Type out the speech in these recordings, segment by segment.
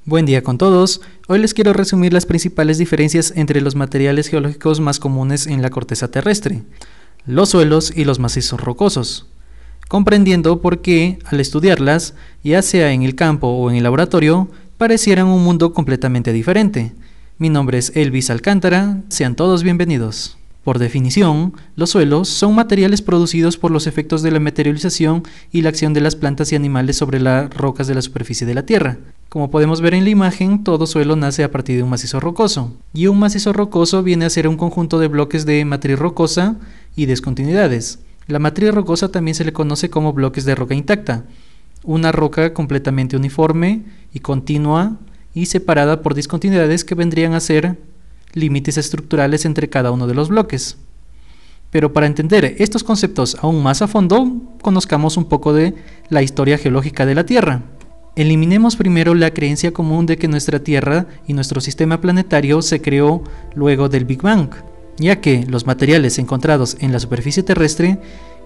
Buen día con todos. Hoy les quiero resumir las principales diferencias entre los materiales geológicos más comunes en la corteza terrestre, los suelos y los macizos rocosos, comprendiendo por qué, al estudiarlas, ya sea en el campo o en el laboratorio, parecieran un mundo completamente diferente. Mi nombre es Elvis Alcántara, sean todos bienvenidos. Por definición, los suelos son materiales producidos por los efectos de la meteorización y la acción de las plantas y animales sobre las rocas de la superficie de la Tierra. Como podemos ver en la imagen, todo suelo nace a partir de un macizo rocoso, y un macizo rocoso viene a ser un conjunto de bloques de matriz rocosa y discontinuidades. La matriz rocosa también se le conoce como bloques de roca intacta, una roca completamente uniforme y continua y separada por discontinuidades que vendrían a ser límites estructurales entre cada uno de los bloques. Pero para entender estos conceptos aún más a fondo, conozcamos un poco de la historia geológica de la Tierra. Eliminemos primero la creencia común de que nuestra Tierra y nuestro sistema planetario se creó luego del Big Bang, ya que los materiales encontrados en la superficie terrestre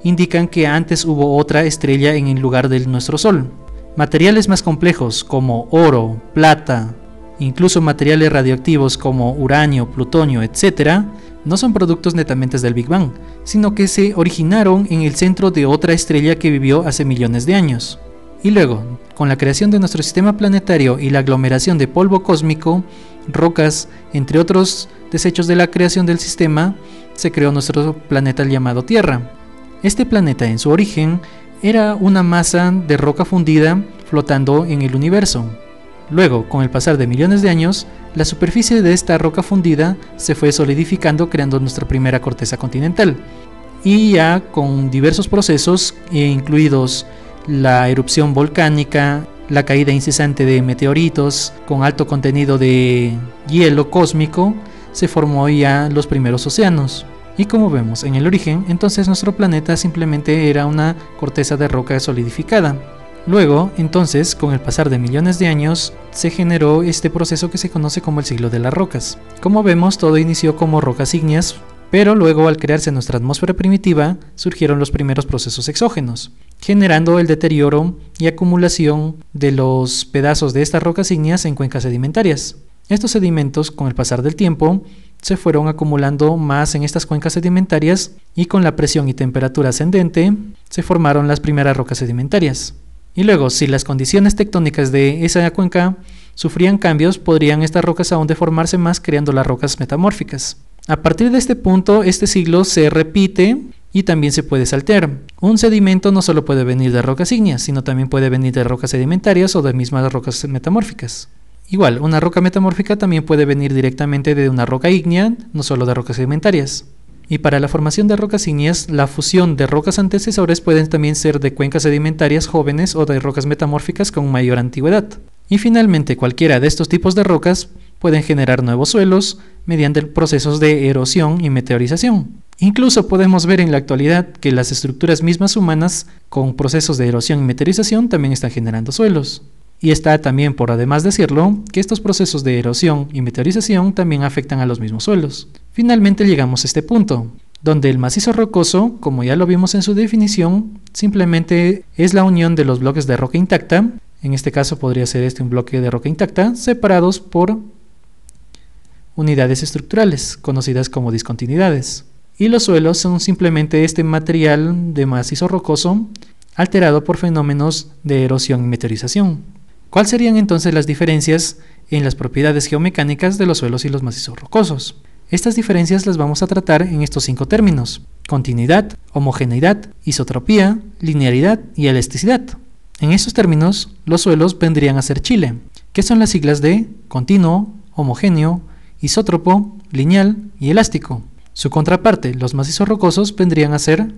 indican que antes hubo otra estrella en el lugar de nuestro Sol. Materiales más complejos como oro, plata, incluso materiales radioactivos como uranio, plutonio, etc., no son productos netamente del Big Bang, sino que se originaron en el centro de otra estrella que vivió hace millones de años. Y luego, con la creación de nuestro sistema planetario y la aglomeración de polvo cósmico, rocas, entre otros desechos de la creación del sistema, se creó nuestro planeta llamado Tierra. Este planeta en su origen era una masa de roca fundida flotando en el universo. Luego, con el pasar de millones de años, la superficie de esta roca fundida se fue solidificando creando nuestra primera corteza continental. Y ya con diversos procesos, incluidos la erupción volcánica, la caída incesante de meteoritos con alto contenido de hielo cósmico, se formó ya los primeros océanos. Y como vemos en el origen, entonces nuestro planeta simplemente era una corteza de roca solidificada. Luego, entonces, con el pasar de millones de años, se generó este proceso que se conoce como el ciclo de las rocas. Como vemos, todo inició como rocas ígneas, pero luego al crearse nuestra atmósfera primitiva, surgieron los primeros procesos exógenos, generando el deterioro y acumulación de los pedazos de estas rocas ígneas en cuencas sedimentarias. Estos sedimentos, con el pasar del tiempo, se fueron acumulando más en estas cuencas sedimentarias y con la presión y temperatura ascendente, se formaron las primeras rocas sedimentarias. Y luego, si las condiciones tectónicas de esa cuenca sufrían cambios, podrían estas rocas aún deformarse más, creando las rocas metamórficas. A partir de este punto, este ciclo se repite y también se puede saltear. Un sedimento no solo puede venir de rocas ígneas, sino también puede venir de rocas sedimentarias o de mismas rocas metamórficas. Igual, una roca metamórfica también puede venir directamente de una roca ígnea, no solo de rocas sedimentarias. Y para la formación de rocas ígneas, la fusión de rocas antecesores pueden también ser de cuencas sedimentarias jóvenes o de rocas metamórficas con mayor antigüedad. Y finalmente, cualquiera de estos tipos de rocas pueden generar nuevos suelos mediante procesos de erosión y meteorización. Incluso podemos ver en la actualidad que las estructuras mismas humanas con procesos de erosión y meteorización también están generando suelos. Y está también, por además decirlo, que estos procesos de erosión y meteorización también afectan a los mismos suelos. Finalmente llegamos a este punto, donde el macizo rocoso, como ya lo vimos en su definición, simplemente es la unión de los bloques de roca intacta, en este caso podría ser un bloque de roca intacta, separados por unidades estructurales, conocidas como discontinuidades. Y los suelos son simplemente este material de macizo rocoso, alterado por fenómenos de erosión y meteorización. ¿Cuáles serían entonces las diferencias en las propiedades geomecánicas de los suelos y los macizos rocosos? Estas diferencias las vamos a tratar en estos 5 términos: continuidad, homogeneidad, isotropía, linearidad y elasticidad. En estos términos, los suelos vendrían a ser Chile, que son las siglas de continuo, homogéneo, isótropo, lineal y elástico. Su contraparte, los macizos rocosos, vendrían a ser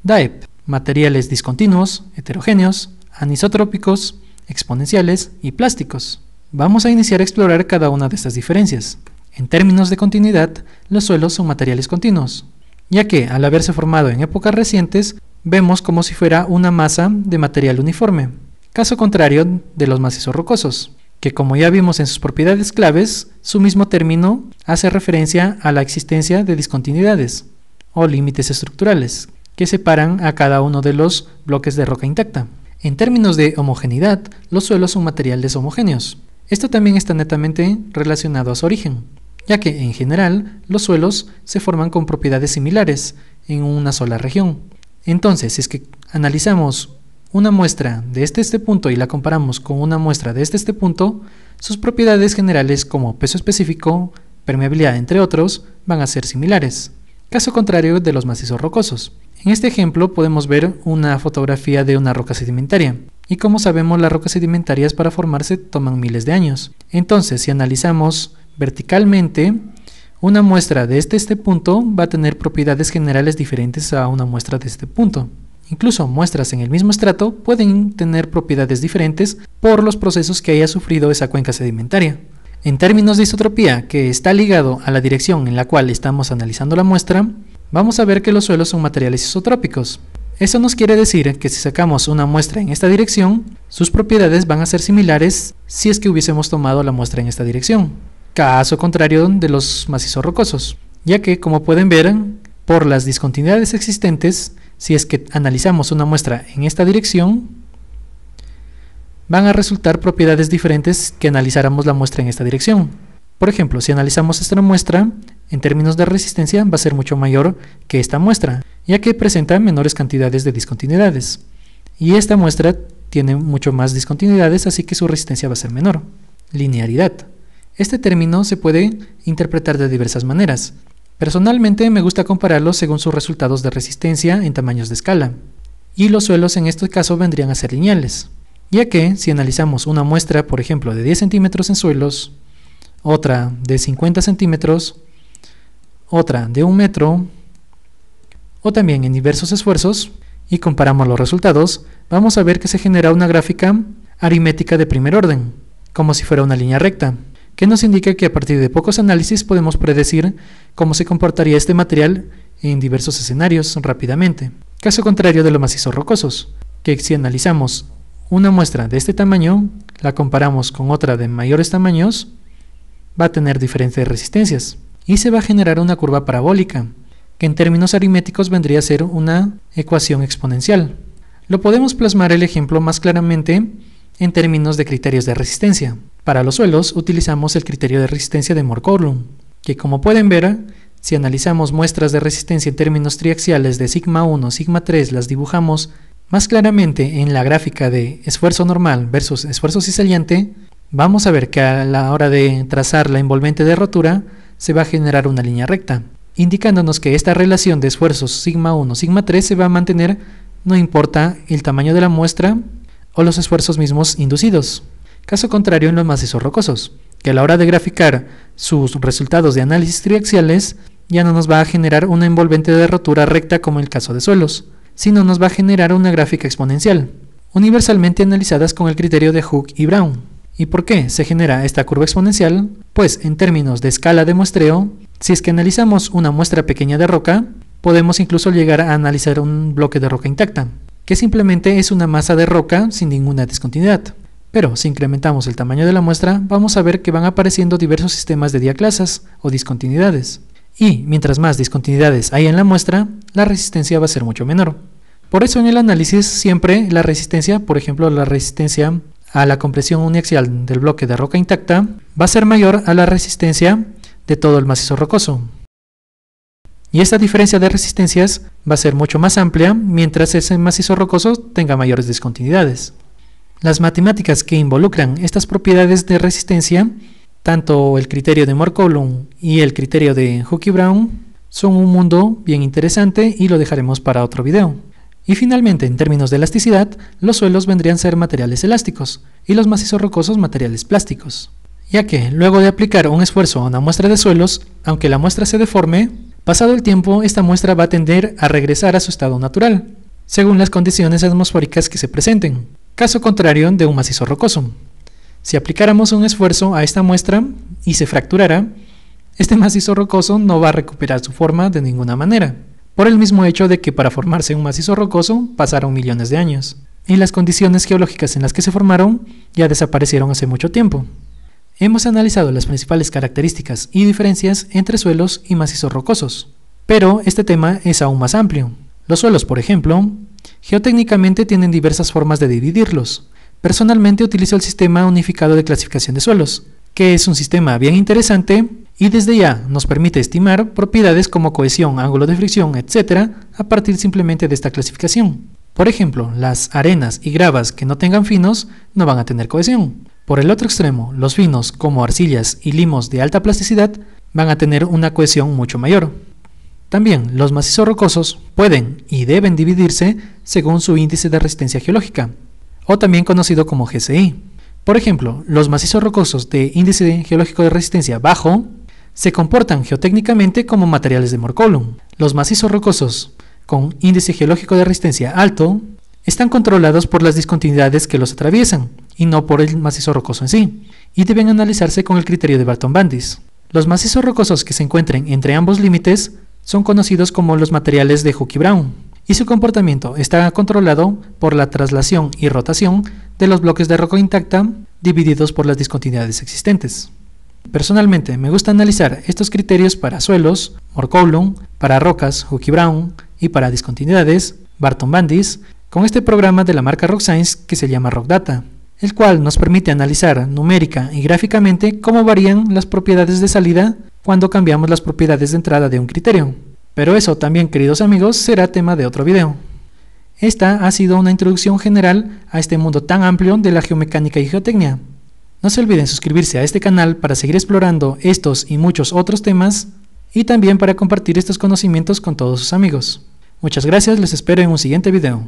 DAEP, materiales discontinuos, heterogéneos, anisotrópicos, exponenciales y plásticos. Vamos a iniciar a explorar cada una de estas diferencias. En términos de continuidad, los suelos son materiales continuos, ya que al haberse formado en épocas recientes, vemos como si fuera una masa de material uniforme, caso contrario de los macizos rocosos, que como ya vimos en sus propiedades claves, su mismo término hace referencia a la existencia de discontinuidades o límites estructurales, que separan a cada uno de los bloques de roca intacta. En términos de homogeneidad, los suelos son materiales homogéneos. Esto también está netamente relacionado a su origen, ya que en general los suelos se forman con propiedades similares en una sola región. Entonces, si es que analizamos una muestra de este punto y la comparamos con una muestra de este punto, sus propiedades generales como peso específico, permeabilidad, entre otros, van a ser similares. Caso contrario de los macizos rocosos. En este ejemplo podemos ver una fotografía de una roca sedimentaria. Y como sabemos, las rocas sedimentarias para formarse toman miles de años. Entonces, si analizamos verticalmente, una muestra de este punto va a tener propiedades generales diferentes a una muestra de este punto. Incluso muestras en el mismo estrato pueden tener propiedades diferentes por los procesos que haya sufrido esa cuenca sedimentaria. En términos de isotropía, que está ligado a la dirección en la cual estamos analizando la muestra, vamos a ver que los suelos son materiales isotrópicos. Eso nos quiere decir que si sacamos una muestra en esta dirección, sus propiedades van a ser similares si es que hubiésemos tomado la muestra en esta dirección. Caso contrario de los macizos rocosos, ya que, como pueden ver, por las discontinuidades existentes, si es que analizamos una muestra en esta dirección, van a resultar propiedades diferentes que analizáramos la muestra en esta dirección. Por ejemplo, si analizamos esta muestra, en términos de resistencia va a ser mucho mayor que esta muestra, ya que presenta menores cantidades de discontinuidades. Y esta muestra tiene mucho más discontinuidades, así que su resistencia va a ser menor. Linearidad. Este término se puede interpretar de diversas maneras. Personalmente me gusta compararlo según sus resultados de resistencia en tamaños de escala. Y los suelos en este caso vendrían a ser lineales, ya que si analizamos una muestra, por ejemplo, de 10 centímetros en suelos, otra de 50 centímetros, otra de 1 metro, o también en diversos esfuerzos, y comparamos los resultados, vamos a ver que se genera una gráfica aritmética de primer orden, como si fuera una línea recta, que nos indica que a partir de pocos análisis podemos predecir cómo se comportaría este material en diversos escenarios rápidamente. Caso contrario de los macizos rocosos, que si analizamos una muestra de este tamaño, la comparamos con otra de mayores tamaños, va a tener diferentes resistencias y se va a generar una curva parabólica, que en términos aritméticos vendría a ser una ecuación exponencial. Lo podemos plasmar el ejemplo más claramente en términos de criterios de resistencia. Para los suelos utilizamos el criterio de resistencia de Mohr-Coulomb, que como pueden ver, si analizamos muestras de resistencia en términos triaxiales de sigma 1, sigma 3, las dibujamos más claramente en la gráfica de esfuerzo normal versus esfuerzo cizallante, vamos a ver que a la hora de trazar la envolvente de rotura se va a generar una línea recta, indicándonos que esta relación de esfuerzos sigma 1, sigma 3 se va a mantener no importa el tamaño de la muestra o los esfuerzos mismos inducidos. Caso contrario en los macizos rocosos, que a la hora de graficar sus resultados de análisis triaxiales ya no nos va a generar una envolvente de rotura recta como en el caso de suelos, sino nos va a generar una gráfica exponencial, universalmente analizadas con el criterio de Hooke y Brown. ¿Y por qué se genera esta curva exponencial? Pues en términos de escala de muestreo, si es que analizamos una muestra pequeña de roca, podemos incluso llegar a analizar un bloque de roca intacta, que simplemente es una masa de roca sin ninguna discontinuidad. Pero si incrementamos el tamaño de la muestra, vamos a ver que van apareciendo diversos sistemas de diaclasas o discontinuidades. Y mientras más discontinuidades hay en la muestra, la resistencia va a ser mucho menor. Por eso en el análisis siempre la resistencia, por ejemplo la resistencia a la compresión uniaxial del bloque de roca intacta, va a ser mayor a la resistencia de todo el macizo rocoso. Y esta diferencia de resistencias va a ser mucho más amplia mientras ese macizo rocoso tenga mayores discontinuidades. Las matemáticas que involucran estas propiedades de resistencia, tanto el criterio de Mohr-Coulomb y el criterio de Hooke y Brown, son un mundo bien interesante y lo dejaremos para otro video. Y finalmente, en términos de elasticidad, los suelos vendrían a ser materiales elásticos y los macizos rocosos materiales plásticos, ya que luego de aplicar un esfuerzo a una muestra de suelos, aunque la muestra se deforme, pasado el tiempo esta muestra va a tender a regresar a su estado natural, según las condiciones atmosféricas que se presenten. Caso contrario de un macizo rocoso. Si aplicáramos un esfuerzo a esta muestra y se fracturara, este macizo rocoso no va a recuperar su forma de ninguna manera, por el mismo hecho de que para formarse un macizo rocoso pasaron millones de años, y las condiciones geológicas en las que se formaron ya desaparecieron hace mucho tiempo. Hemos analizado las principales características y diferencias entre suelos y macizos rocosos, pero este tema es aún más amplio. Los suelos, por ejemplo, geotécnicamente tienen diversas formas de dividirlos, Personalmente utilizo el sistema unificado de clasificación de suelos, que es un sistema bien interesante y desde ya nos permite estimar propiedades como cohesión, ángulo de fricción, etc. a partir simplemente de esta clasificación. Por ejemplo, las arenas y gravas que no tengan finos no van a tener cohesión. Por el otro extremo, los finos como arcillas y limos de alta plasticidad van a tener una cohesión mucho mayor. También los macizos rocosos pueden y deben dividirse según su índice de resistencia geológica, o también conocido como GCI. Por ejemplo, los macizos rocosos de índice geológico de resistencia bajo se comportan geotécnicamente como materiales de Morcoulon. Los macizos rocosos con índice geológico de resistencia alto están controlados por las discontinuidades que los atraviesan y no por el macizo rocoso en sí, y deben analizarse con el criterio de Barton-Bandis. Los macizos rocosos que se encuentren entre ambos límites son conocidos como los materiales de Hooke-Brown, y su comportamiento está controlado por la traslación y rotación de los bloques de roca intacta divididos por las discontinuidades existentes. Personalmente me gusta analizar estos criterios para suelos, Morcoulon, para rocas, Hooke-Brown y para discontinuidades, Barton-Bandis, con este programa de la marca RockScience que se llama RockData, el cual nos permite analizar numérica y gráficamente cómo varían las propiedades de salida cuando cambiamos las propiedades de entrada de un criterio. Pero eso también, queridos amigos, será tema de otro video. Esta ha sido una introducción general a este mundo tan amplio de la geomecánica y geotecnia. No se olviden suscribirse a este canal para seguir explorando estos y muchos otros temas y también para compartir estos conocimientos con todos sus amigos. Muchas gracias, les espero en un siguiente video.